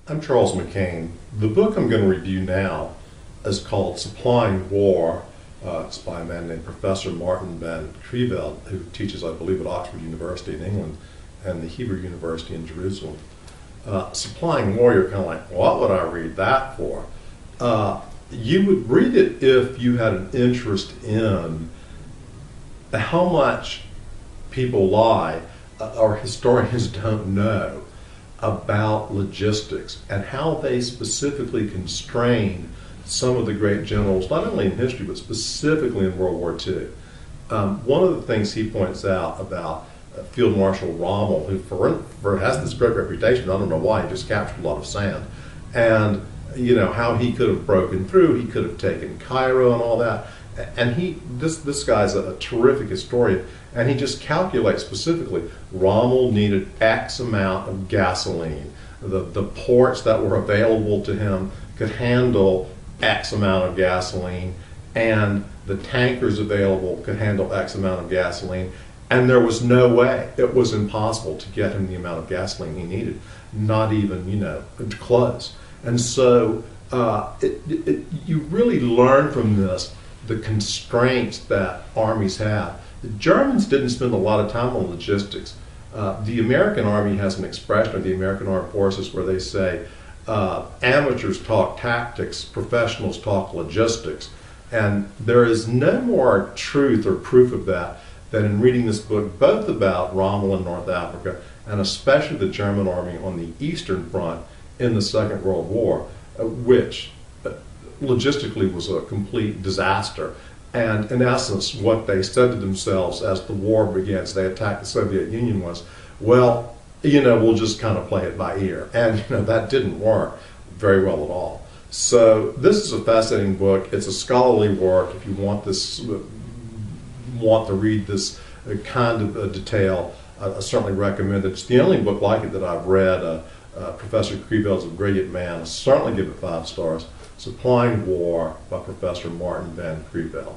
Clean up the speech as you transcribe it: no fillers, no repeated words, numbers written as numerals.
I'm Charles McCain. The book I'm going to review now is called Supplying War. It's by a man named Professor Martin van Creveld, who teaches, I believe, at Oxford University in England and the Hebrew University in Jerusalem. Supplying War, you're kind of like, what would I read that for? You would read it if you had an interest in how much people lie or historians don't know about logistics and how they specifically constrained some of the great generals, not only in history, but specifically in World War II. One of the things he points out about Field Marshal Rommel, who has this great reputation, I don't know why, he just captured a lot of sand, and how he could have broken through, he could have taken Cairo and all that. And this guy's a terrific historian, and he just calculates specifically, Rommel needed X amount of gasoline. The ports that were available to him could handle X amount of gasoline, and the tankers available could handle X amount of gasoline, and there was no way, it was impossible to get him the amount of gasoline he needed, not even, close. And so you really learn from this the constraints that armies have. The Germans didn't spend a lot of time on logistics. The American Army has an expression of the American Armed Forces where they say, amateurs talk tactics, professionals talk logistics. And there is no more truth or proof of that than in reading this book, both about Rommel in North Africa and especially the German Army on the Eastern Front in the Second World War, which logistically was a complete disaster. And in essence, what they said to themselves as the war began, as they attacked the Soviet Union, was, well, we'll just kind of play it by ear. And that didn't work very well at all. So this is a fascinating book. It's a scholarly work. If you want to read this kind of detail, I certainly recommend it. It's the only book like it that I've read. Professor Creveld's a brilliant man. I certainly give it 5 stars. Supplying War by Professor Martin van Creveld.